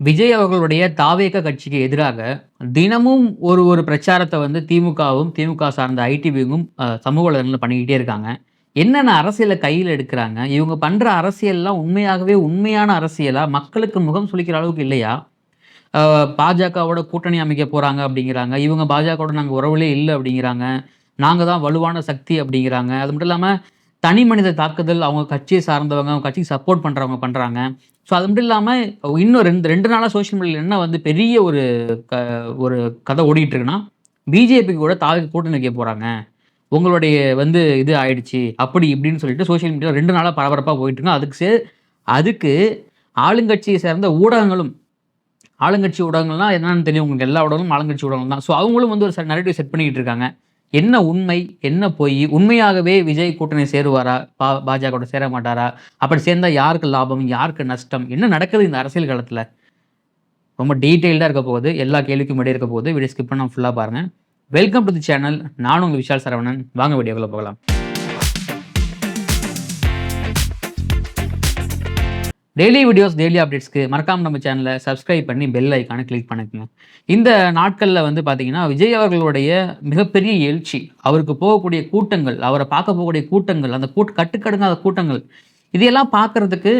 விஜய் அவர்களுடைய தாவேக கட்சிக்கு எதிராக தினமும் ஒரு ஒரு பிரச்சாரத்த வந்து திமுகவும், திமுக சார்ந்த ஐடி விங்கும் சமூக வலைதளங்கள்ல பண்ணிக்கிட்டே இருக்காங்க. என்னென்ன அரசியல கையில எடுக்குறாங்க? இவங்க பண்ற அரசியல்லாம் உண்மையாகவே உண்மையான அரசியலா? மக்களுக்கு முகம் சுளிக்கிற அளவுக்கு இல்லையா? அ பாஜகவோட கூட்டணி அமைக்க போறாங்க அப்படிங்கிறாங்க. இவங்க பாஜகவோட நாங்க உறவுலே இல்ல அப்படிங்கிறாங்க. நாங்க தான் வலுவான சக்தி அப்படிங்கிறாங்க. அது மட்டும் இல்லாம தனி மனித தாக்குதல் அவங்க கட்சிய சார்ந்தவங்க, அவங்க கட்சிக்கு சப்போர்ட் பண்றவங்க பண்றாங்க. ஸோ அது மட்டும் இல்லாம இன்னும் 2 நாளா சோசியல் மீடியால என்ன வந்து பெரிய க ஒரு கதை ஓடிட்டு இருக்குன்னா, பிஜேபிக்கு கூட தாவேக்கு கூட்டணி வைக்க போறாங்க. உங்களுடைய வந்து இது ஆயிடுச்சு. அப்படி இப்படின்னு சொல்லிட்டு சோசியல் மீடியால 2 நாளா பரபரப்பா போயிட்டு இருக்கு. அதுக்கு ஆளுங்கட்சியை சேர்ந்த ஊடகங்களும் ஆளுங்கட்சி ஊடகங்கள்னா என்னன்னு தெரியும் உங்களுக்கு. எல்லா ஊடகங்களும் ஆளுங்கட்சி ஊடகங்கள் தான். ஸோ அவங்களும் வந்து ஒரு நரேட்டிவ் செட் பண்ணிக்கிட்டு இருக்காங்க. என்ன உண்மை? என்ன பொய்? உண்மையாகவே விஜய் கூட்டணி சேருவாரா? பாஜகவோட சேர மாட்டாரா? அப்படி சேர்ந்தா யாருக்கு லாபம்? யாருக்கு நஷ்டம்? என்ன நடக்குது இந்த அரசியல் களத்துல? ரொம்ப டீட்டெயில்டா இருக்க போகுது. எல்லா கேள்விக்கும் விடை இருக்க போகுது. வீடியோ ஸ்கிப் பண்ணாம ஃபுல்லா பாருங்க. Welcome to the channel. நான் உங்க விஷால் சரவணன். வாங்க வீடியோக்குள்ள போகலாம். டெய்லி வீடியோஸ், டெய்லி அப்டேட்ஸ்க்கு மறக்காம நம்ம சேனலை சப்ஸ்கிரைப் பண்ணி பெல் ஐக்கானை கிளிக் பண்ணிக்கங்க. இந்த நாட்கள்ல வந்து பார்த்தீங்கன்னா, விஜய் அவர்களுடைய மிகப்பெரிய எழுச்சி, அவருக்கு போகக்கூடிய கூட்டங்கள், அவரை பார்க்க போகக்கூடிய கூட்டங்கள், அந்த கட்டுக்கடங்காத கூட்டங்கள், இதையெல்லாம் பார்க்கறதுக்கு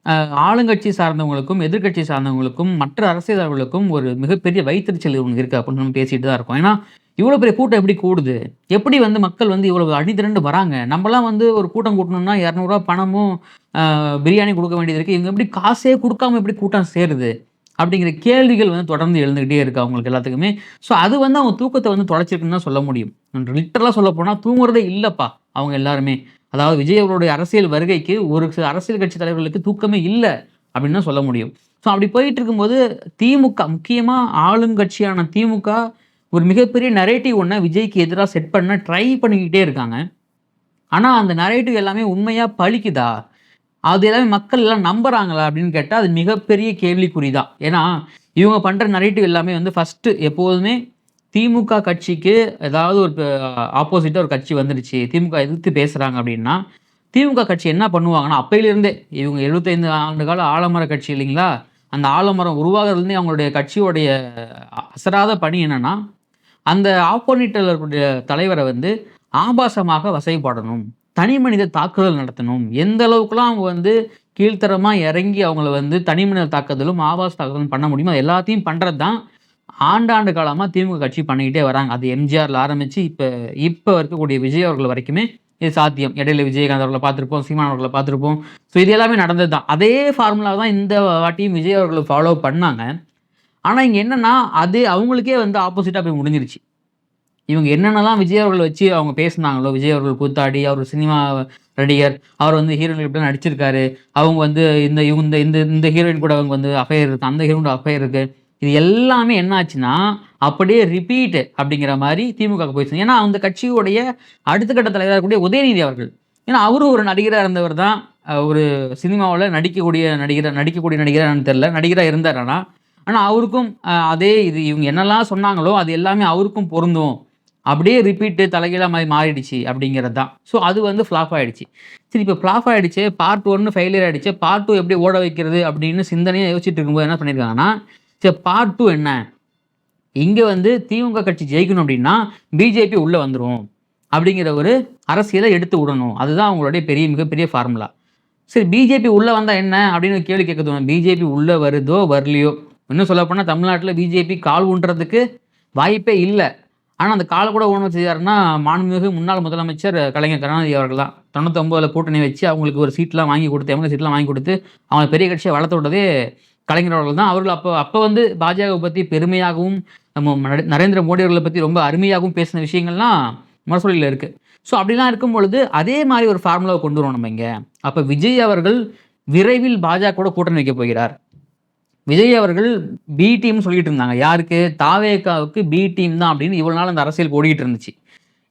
அ ஆளுங்கட்சி சார்ந்தவங்களுக்கும், எதிர்க்கட்சி சார்ந்தவங்களுக்கும், மற்ற அரசியல்வாதிகளுக்கும் ஒரு மிகப்பெரிய வயித்தெரிச்சல் ஒண்ணு இருக்கு அப்படின்னு நம்ம பேசிட்டு தான் இருக்கோம். ஏன்னா, இவ்வளோ பெரிய கூட்டம் எப்படி கூடுது? எப்படி வந்து மக்கள் வந்து இவ்வளவு அணிதிரண்டு வராங்க? நம்மலாம் வந்து ஒரு கூட்டம் கூட்டணும்னா ரூ. 200 பணமும் பிரியாணி குடுக்க வேண்டியது இருக்கு. இவங்க எப்படி காசே குடுக்காம எப்படி கூட்டம் சேருது? அப்படிங்கிற கேள்விகள் வந்து தொடர்ந்து எழுந்துகிட்டே இருக்கு அவங்களுக்கு எல்லாத்துக்குமே. ஸோ அது வந்து அவங்க தூக்கத்த வந்து தொலைச்சிருக்குன்னு தான் சொல்ல முடியும். லிட்டரலா சொல்லப்போனா தூங்குறதே இல்லப்பா அவங்க எல்லாருமே. அதாவது விஜய் அவர்களுடைய அரசியல் வருகைக்கு ஒரு சில அரசியல் கட்சி தலைவர்களுக்கு தூக்கமே இல்ல அப்படின்னு தான் சொல்ல முடியும். ஸோ அப்படி போயிட்டு இருக்கும்போது திமுக முக்கியமா ஆளுங்கட்சியான திமுக ஒரு மிகப்பெரிய நரேட்டிவ் ஒண்ண விஜய்க்கு எதிரா செட் பண்ண ட்ரை பண்ணிக்கிட்டே இருக்காங்க. ஆனா அந்த நரேட்டிவ் எல்லாமே உண்மையா பலிக்குதா? அது எல்லாமே மக்கள் எல்லாம் நம்புறாங்களா? அப்படின்னு கேட்டா, அது மிகப்பெரிய கேள்விக்குறி தான். ஏன்னா, இவங்க பண்ற நரேட்டிவ் எல்லாமே வந்து ஃபர்ஸ்ட்டு எப்போதுமே திமுக கட்சிக்கு ஏதாவது ஒரு ஆப்போசிட்டா ஒரு கட்சி வந்துடுச்சு. திமுக எதிர்த்து பேசுறாங்க அப்படின்னா, திமுக கட்சி என்ன பண்ணுவாங்கன்னா, அப்பயிலிருந்தே இவங்க 75 ஆண்டு கால ஆலமர கட்சி இல்லைங்களா? அந்த ஆலமரம் உருவாகுறதுலேருந்தே அவங்களுடைய கட்சியோடைய அசராத பணி என்னன்னா, அந்த ஆப்போசிட்ல இருக்கக்கூடிய தலைவர வந்து ஆபாசமாக வசைபாடணும். தனி மனித தாக்குதல் நடத்தணும். எந்த அளவுக்குலாம் அவங்க வந்து கீழ்த்தரமா இறங்கி அவங்கள வந்து தனி மனித தாக்குதலும், ஆபாச தாக்குதலும் பண்ண முடியுமோ, அது எல்லாத்தையும் பண்றது தான் ஆண்டாண்டு காலமா திமுக கட்சி பண்ணிக்கிட்டே வராங்க. அது எம்ஜிஆர்ல ஆரம்பிச்சு இப்ப இருக்கக்கூடிய விஜய் அவர்கள் வரைக்குமே இது சாத்தியம். இடையில விஜயகாந்த் அவர்கள பார்த்திருப்போம், சீமான் அவர்கள பார்த்திருப்போம். ஸோ இது எல்லாமே நடந்தது தான். அதே ஃபார்முலா தான் இந்த வாட்டியும் விஜய் அவர்கள் ஃபாலோ பண்ணாங்க. ஆனா இங்க என்னன்னா, அது அவங்களுக்கே வந்து ஆப்போசிட்டா போய் முடிஞ்சிருச்சு. இவங்க என்னென்னலாம் விஜய் அவர்கள வச்சு அவங்க பேசுனாங்களோ, விஜய் அவர்கள் கூத்தாடி, அவர் ஒரு சினிமா நடிகர். அவர் வந்து ஹீரோயின் இப்படிலாம் நடிச்சிருக்காரு. அவங்க வந்து இந்த இந்த இந்த இந்த ஹீரோயின் கூட அவங்க வந்து அஃபைர் இருக்கு. அந்த ஹீரோயின் கூட அஃபைர் இருக்கு. இது எல்லாமே என்ன ஆச்சுன்னா, அப்படியே ரிப்பீட் அப்படிங்கிற மாரி திமுகவுக்கு போயிருச்சு. ஏன்னா, அந்த கட்சியுடைய அடுத்த கட்ட தலைவரா இருக்கக்கூடிய உதயநிதி அவர்கள். ஏன்னா, அவரும் ஒரு நடிகரா இருந்தவர் தான். ஒரு சினிமாவுல நடிக்கக்கூடிய நடிகரா என்னன்னு தெரியல. நடிகரா இருந்தார் ஆனா. ஆனா அவருக்கும் அதே இது இவங்க என்னெல்லாம் சொன்னாங்களோ, அது எல்லாமே அவருக்கும் பொருந்தும். அப்படியே ரிப்பீட்டு தலைகீழா மாறிடுச்சு அப்படிங்கிறது தான். ஸோ அது வந்து ஃப்ளாப் ஆயிடுச்சு. சரி இப்ப ஃப்ளாப் ஆயிடுச்சே, பார்ட் 1 ஃபெயிலியர் ஆயிடுச்சே, பார்ட் 2 எப்படி ஓட வைக்கிறது அப்படின்னு சிந்தனையா யோசிச்சுட்டு இருக்கும்போது என்ன பண்ணியிருக்காங்கன்னா, சரி பார்ட் 2 என்ன? இங்க வந்து திமுக கட்சி ஜெயிக்கணும் அப்படின்னா, பிஜேபி உள்ள வந்துரும். அப்படிங்கிற ஒரு அரசியல எடுத்து விடணும். அதுதான் அவங்களுடைய மிகப்பெரிய ஃபார்முலா. சரி பிஜேபி உள்ள வந்தா என்ன? அப்படின்னு கேள்வி கேட்க தோணும். பிஜேபி உள்ள வருதோ, வரலையோ, இன்னும் சொல்லப்போனா தமிழ்நாட்டுல பிஜேபி கால் ஊன்றதுக்கு வாய்ப்பே இல்ல. ஆனா, அந்த கால கூட ஊன வச்சது யாருன்னா, மாண்புமிகு முன்னாள் முதலமைச்சர் கலைஞர் கருணாநிதி அவர்கள் தான். 99ல கூட்டணி வச்சு அவங்களுக்கு ஒரு சீட்லாம் வாங்கி குடுத்து, எம்எல்ஏ சீட்லாம் வாங்கி குடுத்து, அவங்கள பெரிய கட்சியா வளர்த்து விட்டதே கலைஞர் அவர்கள் தான். அவர்கள் அப்ப வந்து பாஜகவ பத்தி பெருமையாகவும், நம்ம நரேந்திர மோடி அவர்கள பத்தி ரொம்ப அருமையாகவும் பேசின விஷயங்கள்லாம் முரசொலியில இருக்கு. ஸோ அப்படிலாம் இருக்கும் பொழுது, அதே மாரி ஒரு ஃபார்முலாவ கொண்டு வருவோம் நம்ம இங்க. அப்ப விஜய் அவர்கள் விரைவில் பாஜகவோட கூட்டணி வைக்கப் போகிறார். விஜய் அவர்கள் பி டீம்னு சொல்லிட்டு இருந்தாங்க. யாருக்கு? தாவேகாவுக்கு பி டீம் தான் அப்படின்னு இவ்வளவு நாள் அந்த அரசியல் ஓடிட்டு இருந்துச்சு.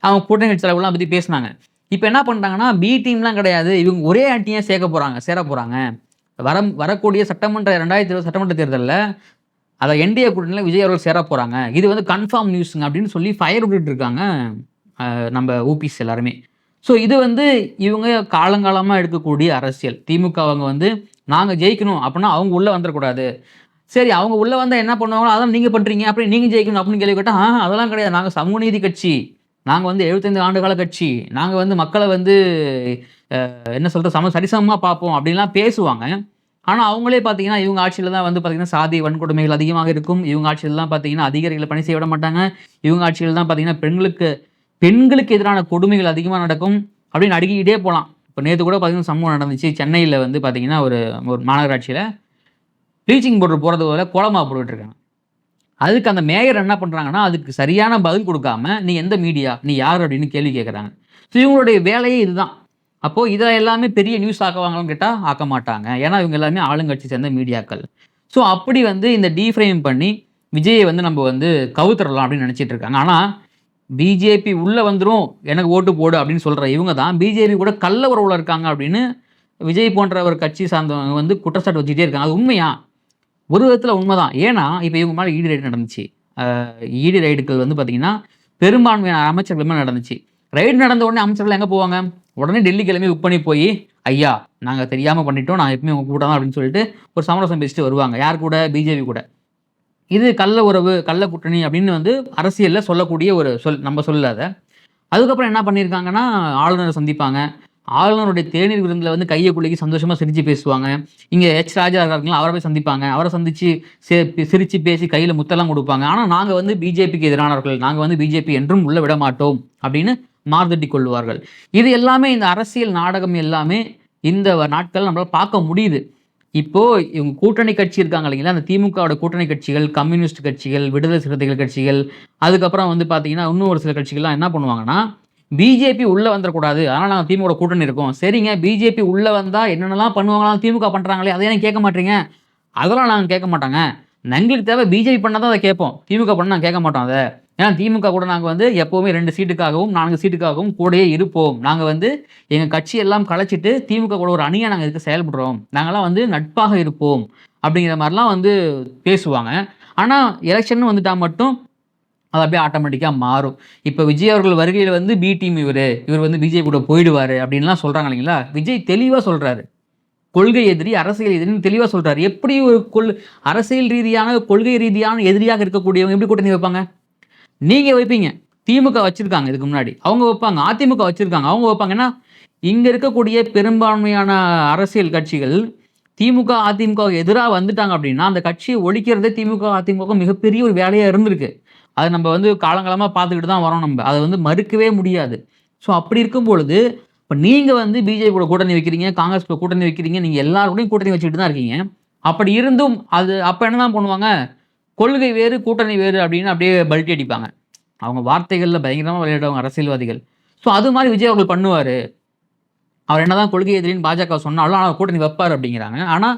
அவங்க கூட்டணி கட்சி தலைவர்கள்லாம் பத்தி பேசினாங்க. இப்ப என்ன பண்ட்டாங்கன்னா, பி டீம்லாம் கிடையாது. இவங்க ஒரே அணியா சேரப் போறாங்க. வரக்கூடிய 2020 சட்டமன்ற தேர்தல்ல அத என்டிஏ கூட்டணியில விஜய் அவர்கள் சேரப் போறாங்க. இது வந்து கன்ஃபார்ம் நியூஸ்ங்க அப்படின்னு சொல்லி ஃபயர் விட்டுட்டு இருக்காங்க. நம்ம ஊபிஸ் எல்லாருமே. ஸோ இது வந்து இவங்க காலங்காலமா எடுக்கக்கூடிய அரசியல். திமுக அவங்க வந்து நாங்க ஜெயிக்கணும் அப்படின்னா அவங்க உள்ள வந்துரக்கூடாது. சரி அவங்க உள்ள வந்தா என்ன பண்ணுவாங்களோ அதான் நீங்க பண்றீங்க, அப்படி நீங்க ஜெயிக்கணும் அப்படின்னு கேள்வி கேட்டா, அதெல்லாம் கிடையாது. நாங்க சமூக நீதி கட்சி. நாங்க வந்து 75 ஆண்டு கால கட்சி. நாங்க வந்து மக்கள வந்து என்ன சொல்றது சரிசமமா பார்ப்போம் அப்படின்லாம் பேசுவாங்க. ஆனா அவங்களே பார்த்தீங்கன்னா, இவங்க ஆட்சியில தான் வந்து பார்த்தீங்கன்னா, சாதி வன்கொடுமைகள் அதிகமாக இருக்கும். இவங்க ஆட்சியில தான் பார்த்தீங்கன்னா, அதிகாரிகள பணி செய்ய விட மாட்டாங்க. இவங்க ஆட்சியில தான் பார்த்தீங்கன்னா, பெண்களுக்கு பெண்களுக்கு எதிரான கொடுமைகள் அதிகமா நடக்கும் அப்படின்னு அடுக்கிக்கிட்டே போலாம். இப்ப நேத்து கூட பார்த்தீங்கன்னா, சம்பவம் நடந்துச்சு. சென்னையில வந்து பார்த்தீங்கன்னா, ஒரு ஒரு மாநகராட்சியில ப்ளீச்சிங் பவுடர் போடுறது பதிலா கோலமா போட்டுட்டு இருக்காங்க. அதுக்கு அந்த மேயர் என்ன பண்றாங்கன்னா, அதுக்கு சரியான பதில் குடுக்காம, "நீ எந்த மீடியா? நீ யார்?" அப்படின்னு கேள்வி கேட்கறாங்க. ஸோ இவங்களுடைய வேலையே இதுதான். அப்போ இத எல்லாமே பெரிய நியூஸ் ஆக்குவாங்களான்னு கேட்டா, ஆக்க மாட்டாங்க. ஏன்னா, இவங்க எல்லாமே ஆளுங்கட்சி சேர்ந்த மீடியாக்கள். ஸோ அப்படி வந்து இந்த டீஃப்ரேம் பண்ணி, விஜய வந்து நம்ம வந்து கவுத்துறலாம் அப்படின்னு நெனச்சிட்டு இருக்காங்க. ஆனா, பிஜேபி உள்ள வந்துரும், எனக்கு ஓட்டு போடு அப்படின்னு சொல்ற இவங்க தான், பிஜேபி கூட கள்ள உறவுல இருக்காங்க அப்படின்னு, விஜய் போன்ற ஒரு கட்சி சார்ந்தவங்க வந்து குற்றச்சாட்டு வச்சுக்கிட்டே இருக்காங்க. அது உண்மையா? ஒரு விதத்துல உண்மதான். ஏன்னா, இப்ப இவங்க மேல ஈடி ரைடு நடந்துச்சு. அ ஈடி ரைடுகள் வந்து பார்த்தீங்கன்னா, பெரும்பான்மையான அமைச்சர்கள் மேல நடந்துச்சு. ரைடு நடந்த உடனே அமைச்சர்கள் எங்க போவாங்க? உடனே டெல்லி கிளம்பி புக் பண்ணி போயி, "ஐயா, நாங்க தெரியாம பண்ணிட்டோம். நான் எப்பவுமே உங்க கூட தான்" அப்படின்னு சொல்லிட்டு ஒரு சமரசம் பேசிட்டு வருவாங்க. யார் கூட? பிஜேபி கூட. இது கள்ள உறவு, கள்ள கூட்டணி அப்படின்னு வந்து அரசியல்ல சொல்லக்கூடிய ஒரு சொல். நம்ம சொல்லல அத. அதுக்கப்புறம் என்ன பண்ணியிருக்காங்கன்னா, ஆளுநர சந்திப்பாங்க. ஆளுநருடைய தேநீர் விருந்துல வந்து கைய குலுக்கி சந்தோஷமா சிரிச்சு பேசுவாங்க. இங்க ராஜா இருக்காருங்களா, அவர போய் சந்திப்பாங்க. அவர சந்திச்சு சிரிச்சு பேசி கையில முத்தெல்லாம் குடுப்பாங்க. ஆனா, நாங்க வந்து பிஜேபிக்கு எதிரானவர்கள். நாங்க வந்து பிஜேபி என்றும் உள்ள விட மாட்டோம் அப்படின்னு மார்த்தட்டிக் கொள்வார்கள். இது எல்லாமே இந்த அரசியல் நாடகம் எல்லாமே இந்த நாட்கள் நம்மளால பார்க்க முடியுது. இப்போ இவங்க கூட்டணி கட்சி இருக்காங்க இல்லைங்களா, அந்த திமுகவோட கூட்டணி கட்சிகள், கம்யூனிஸ்ட் கட்சிகள், விடுதலை சிறுத்தைகள் கட்சிகள், அதுக்கப்புறம் வந்து பார்த்தீங்கன்னா, இன்னும் ஒரு சில கட்சிகள்லாம் என்ன பண்ணுவாங்கன்னா, பிஜேபி உள்ள வந்துறக்கூடாது. அதனால நாங்க திமுகவோட கூட்டணி இருக்கோம். சரிங்க, பிஜேபி உள்ள வந்தா என்னென்னலாம் பண்ணுவாங்களாம் திமுக பண்றாங்களே, அத ஏன் கேட்க மாட்றீங்க? அதெல்லாம் நாங்க கேட்க மாட்டோங்க. எங்களுக்கு தேவை பிஜேபி பண்ணா தான் அத கேட்போம். திமுக பண்ணா நாங்க கேட்க மாட்டோம் அத. ஏன்னா திமுக கூட நாங்க வந்து எப்பவுமே 2 சீட்டுக்காகவும், 4 சீட்டுக்காகவும் கூடயே இருப்போம். நாங்க வந்து எங்க கட்சி எல்லாம் கலைச்சிட்டு திமுக கூட ஒரு அணியா நாங்க இதுக்கு செயல்படுறோம். நாங்கலாம் வந்து நட்பாக இருப்போம். அப்படிங்கிற மாரிலாம் வந்து பேசுவாங்க. ஆனா எலக்ஷன்னு வந்துட்டா மட்டும் அது அப்படியே ஆட்டோமேட்டிக்கா மாறும். இப்ப விஜய் அவர்கள் வருகையில வந்து பி டீம் இவரு. இவர் வந்து பிஜேபி கூட போயிடுவாரு அப்படின்லாம் சொல்றாங்க இல்லைங்களா? விஜய் தெளிவா சொல்றாரு. கொள்கை எதிரி, அரசியல் எதிரின்னு தெளிவா சொல்றாரு. எப்படி ஒரு அரசியல் ரீதியான, கொள்கை ரீதியான எதிரியாக இருக்கக்கூடியவங்க எப்படி கூட்டணி வைப்பாங்க? நீங்க வைப்பீங்க. திமுக வச்சிருக்காங்க இதுக்கு முன்னாடி. அவங்க வைப்பாங்க. அதிமுக வச்சிருக்காங்க. அவங்க வைப்பாங்க. ஏன்னா, இங்க இருக்கக்கூடிய பெரும்பான்மையான அரசியல் கட்சிகள் திமுக, அதிமுகவுக்கு எதிரா வந்துட்டாங்க அப்படின்னா, அந்த கட்சிய ஒழிக்கிறதே திமுக, அதிமுகவுக்கு மிகப்பெரிய ஒரு வேலையா இருந்திருக்கு. அத நம்ம வந்து காலங்காலமா பார்த்துக்கிட்டு தான் வரோம் நம்ப. அத வந்து மறுக்கவே முடியாது. ஸோ அப்படி இருக்கும் பொழுது, இப்ப நீங்க வந்து பிஜேபி கூட கூட்டணி வைக்கிறீங்க, காங்கிரஸ் கூட கூட்டணி வைக்கிறீங்க, நீங்க எல்லார் கூடயும் கூட்டணி வச்சுக்கிட்டு தான் இருக்கீங்க. அப்படி இருந்தும் அது அப்ப என்னதான் பண்ணுவாங்க? கொள்கை வேறு, கூட்டணி வேறு அப்படின்னு அப்படியே பல்டி அடிப்பாங்க. அவங்க வார்த்தைகள்ல பயங்கரமா விளையாடுவாங்க அரசியல்வாதிகள். ஸோ அது மாரி விஜய் அவர்கள் பண்ணுவாரு. அவர் என்னதான் கொள்கை எதிரின்னு பாஜக சொன்னாலும், ஆனா கூட்டணி வைப்பாரு அப்படிங்கிறாங்க. ஆனா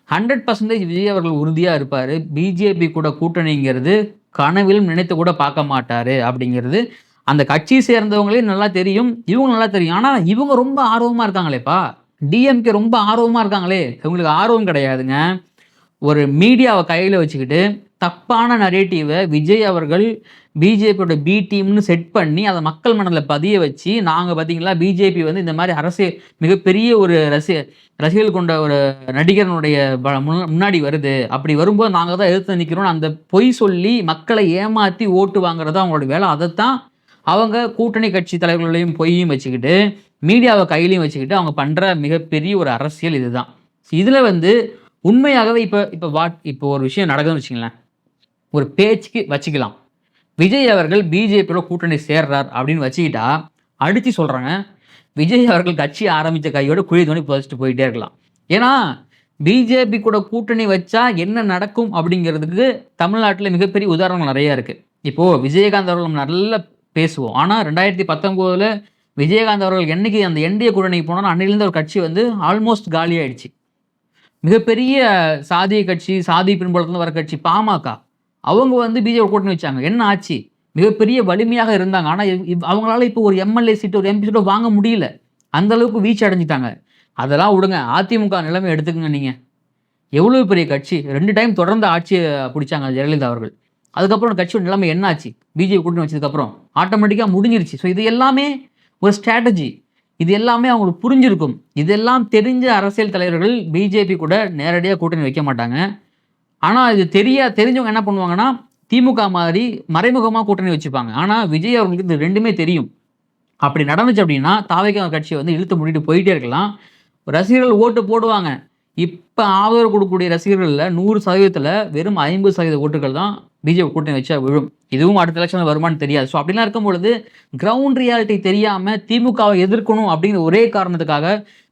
100% விஜய் அவர்கள் உறுதியா இருப்பாரு. பிஜேபி கூட கூட்டணிங்கிறது கனவிலும் நினைத்து கூட பார்க்க மாட்டாரு அப்படிங்கிறது அந்த கட்சியை சேர்ந்தவங்களே நல்லா தெரியும். இவங்க நல்லா தெரியும். ஆனா இவங்க ரொம்ப ஆர்வமா இருக்காங்களேப்பா! டிஎம்கே ரொம்ப ஆர்வமா இருக்காங்களே! இவங்களுக்கு ஆர்வம் கிடையாதுங்க. ஒரு மீடியாவ கையில வச்சுக்கிட்டு, தப்பான நரேட்டிவ விஜய் அவர்கள் பிஜேபியோட பி டீம்னு செட் பண்ணி, அத மக்கள் மனதில பதிய வச்சு, நாங்க பார்த்தீங்களா பிஜேபி வந்து இந்த மாரி மிகப்பெரிய ஒரு ரசிகர்கள் கொண்ட ஒரு நடிகனுடைய முன்னாடி வருது. அப்படி வரும்போது நாங்க தான் எதிர்த்து நிக்கிறோம்னு அந்த பொய் சொல்லி மக்களை ஏமாத்தி ஓட்டு வாங்குறது தான் அவங்களோட வேலை. அதத்தான் அவங்க கூட்டணி கட்சி தலைவர்களையும் பொய்யும் வச்சுக்கிட்டு, மீடியாவ கையிலயும் வச்சுக்கிட்டு அவங்க பண்ற மிகப்பெரிய ஒரு அரசியல் இதுதான். இதுல வந்து உண்மையாகவே இப்போ ஒரு விஷயம் நடக்குதுன்னு வச்சுக்கங்களேன். ஒரு பேச்சுக்கு வச்சுக்கலாம். விஜய் அவர்கள் பிஜேபியோட கூட்டணி சேர்றார் அப்படின்னு வச்சுக்கிட்டா, அடிச்சு சொல்றேங்க. விஜய் அவர்கள் கட்சி ஆரம்பிச்ச கையோட குழி தோண்டி புதைச்சுட்டு போயிட்டே இருக்கலாம். ஏன்னா, பிஜேபி கூட கூட்டணி வச்சா என்ன நடக்கும் அப்படிங்கிறதுக்கு தமிழ்நாட்டுல மிகப்பெரிய உதாரணங்கள் நெறைய இருக்கு. இப்போ விஜயகாந்த் அவர்கள் நம்ம நல்லா பேசுவோம். ஆனா 2019ல விஜயகாந்த் அவர்கள் என்னைக்கு அந்த என்டிஏ கூட்டணிக்கு போனாரோ அன்னையிலிருந்து ஒரு கட்சி வந்து ஆல்மோஸ்ட் காலியாயிடுச்சு. மிகப்பெரிய சாதிய கட்சி, சாதி பின்புலத்திலிருந்து வர கட்சி பாமக. அவங்க வந்து பிஜேபி கூட்டணி வச்சாங்க. என்ன ஆச்சு? மிகப்பெரிய வலிமையாக இருந்தாங்க. ஆனா, அவங்களால இப்போ ஒரு எம்எல்ஏ சீட், ஒரு எம்பி சீட்டோ வாங்க முடியல. அந்த அளவுக்கு வீழ்ச்சி அடைஞ்சுட்டாங்க. அதெல்லாம் விடுங்க. அதிமுக நிலைமை எடுத்துக்கங்க நீங்க. எவ்வளவு பெரிய கட்சி. 2 டைம் தொடர்ந்து ஆட்சிய புடிச்சாங்க ஜெயலலிதா அவர்கள். அதுக்கப்புறம் கட்சியோட நிலைமை என்ன ஆச்சு? பிஜேபி கூட்டணி வச்சதுக்கப்புறம். ஆட்டோமேட்டிக்கா முடிஞ்சிருச்சு. ஸோ இது எல்லாமே ஒரு ஸ்ட்ராட்டஜி. இது எல்லாமே அவங்களுக்கு புரிஞ்சிருக்கும். இதெல்லாம் தெரிஞ்ச அரசியல் தலைவர்கள் பிஜேபி கூட நேரடியா கூட்டணி வைக்க மாட்டாங்க. ஆனால் இது தெரிஞ்சவங்க என்ன பண்ணுவாங்கன்னா, திமுக மாதிரி மறைமுகமாக கூட்டணி வச்சுப்பாங்க. ஆனால் விஜய் அவர்களுக்கு இது ரெண்டுமே தெரியும். அப்படி நடந்துச்சு அப்படின்னா, தாவேகா கட்சியை வந்து இழுத்து மூடிட்டு போயிட்டே இருக்கலாம். ரசிகர்கள் ஓட்டு போடுவாங்க. இப்ப ஆதரவு கொடுக்கக்கூடிய ரசிகர்கள்ல 100% வெறும் 50% ஓட்டுகள் தான் பிஜேபி கூட்டணி வச்சா விழும். இதுவும் அடுத்த எலெக்ஷன்ல வருமான்னு தெரியாது. ஸோ அப்படிலாம் இருக்கும்பொழுது, கிரவுண்ட் ரியாலிட்டி தெரியாம திமுகவை எதிர்க்கணும் அப்படிங்கிற ஒரே காரணத்துக்காக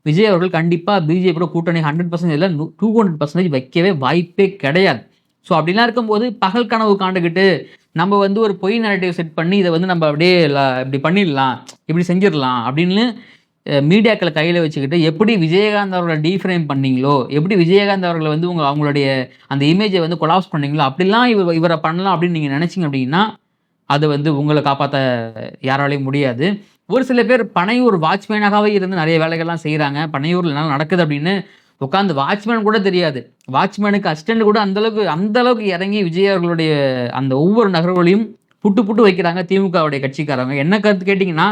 விஜய் அவர்கள் கண்டிப்பா பிஜேபியோட கூட்டணி 100% இல்ல 200% வைக்கவே வாய்ப்பே கிடையாது. ஸோ அப்படிலாம் இருக்கும்போது பகல் கனவு காண்டுகிட்டு நம்ம வந்து ஒரு பொய் நரேட்டிவ் செட் பண்ணி இதை வந்து நம்ம அப்படியே இப்படி பண்ணிடலாம், இப்படி செஞ்சிடலாம் அப்படின்னு மீடியாக்களை கையில் வச்சுக்கிட்டு எப்படி விஜயகாந்த் அவர்களை டீஃப்ரேம் பண்ணீங்களோ, எப்படி விஜயகாந்த் அவர்களை வந்து அவங்களுடைய அந்த இமேஜை வந்து கொலாப்ஸ் பண்ணீங்களோ, அப்படிலாம் இவரை பண்ணலாம் அப்படின்னு நீங்கள் நினச்சிங்க அப்படின்னா, அது வந்து உங்களை காப்பாற்ற யாராலையும் முடியாது. ஒரு சில பேர் பனையூர் வாட்ச்மேனாகவே இருந்து நிறைய வேலைகள்லாம் செய்கிறாங்க. பனையூரில் என்ன நடக்குது அப்படின்னு உட்காந்து வாட்ச்மேன் கூட தெரியாது. வாட்ச்மேனுக்கு அசிஸ்டன்ட் கூட அந்த அளவுக்கு இறங்கி விஜய் அவர்களுடைய அந்த ஒவ்வொரு நகர்வுகளையும் புட்டு வைக்கிறாங்க திமுகவுடைய கட்சிக்காரங்க. என்ன கருத்து கேட்டிங்கன்னா,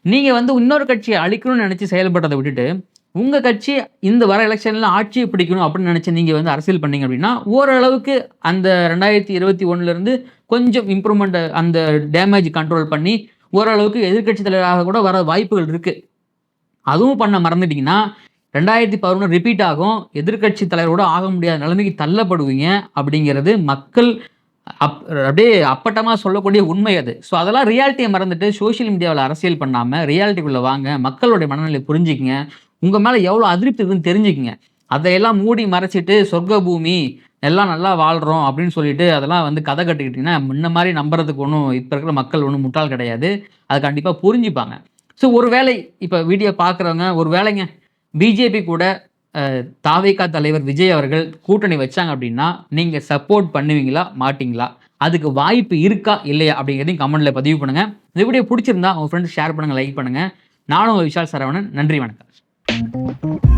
நீங்கள் வந்து இன்னொரு கட்சியை அழிக்கணும்னு நினச்சி செயல்பட்டதை விட்டுட்டு, உங்கள் கட்சி இந்த வர எலெக்ஷனில் ஆட்சியை பிடிக்கணும் அப்படின்னு நினச்சி நீங்கள் வந்து அரசியல் பண்ணீங்க அப்படின்னா, ஓரளவுக்கு அந்த 2021 கொஞ்சம் இம்ப்ரூவ்மெண்ட் அந்த டேமேஜ் கண்ட்ரோல் பண்ணி ஓரளவுக்கு எதிர்க்கட்சி தலைவராக கூட வர வாய்ப்புகள் இருக்குது. அதுவும் பண்ண மறந்துட்டிங்கன்னா 2011 ரிப்பீட் ஆகும். எதிர்க்கட்சி தலைவரோட ஆக முடியாத நிலைமைக்கு தள்ளப்படுவீங்க அப்படிங்கிறது மக்கள் அப்படியே அப்பட்டமாக சொல்லக்கூடிய உண்மை அது. ஸோ அதெல்லாம் ரியாலிட்டியை மறந்துட்டு சோஷியல் மீடியாவில் அரசியல் பண்ணாமல் ரியாலிட்டிக்குள்ளே வாங்க, மக்களுடைய மனநிலை புரிஞ்சுக்கிங்க, உங்கள் மேலே எவ்வளோ அதிருப்தி இருக்குன்னு தெரிஞ்சுக்கிங்க. அதையெல்லாம் மூடி மறைச்சிட்டு சொர்க்க பூமி எல்லாம் நல்லா வாழ்கிறோம் அப்படின்னு சொல்லிட்டு அதெல்லாம் வந்து கதை கட்டிக்கிட்டிங்கன்னா முன்ன மாதிரி நம்புறதுக்கு ஒன்றும் இப்போ இருக்கிற மக்கள் ஒன்றும் முட்டாள் கிடையாது. அது கண்டிப்பாக புரிஞ்சுப்பாங்க. ஸோ ஒரு வேளை இப்போ வீடியோ பார்க்குறவங்க ஒரு வேளைங்க பிஜேபி கூட தாவேகா தலைவர் விஜய் அவர்கள் கூட்டணி வச்சாங்க அப்படின்னா நீங்கள் சப்போர்ட் பண்ணுவீங்களா மாட்டீங்களா? அதுக்கு வாய்ப்பு இருக்கா இல்லையா அப்படிங்கிறதையும் கமெண்ட்டில் பதிவு பண்ணுங்கள். இந்த வீடியோ பிடிச்சிருந்தா உங்கள் ஃப்ரெண்ட்ஸ் ஷேர் பண்ணுங்கள், லைக் பண்ணுங்கள். நானும் உங்கள் விஷால் சரவணன். நன்றி, வணக்கம்.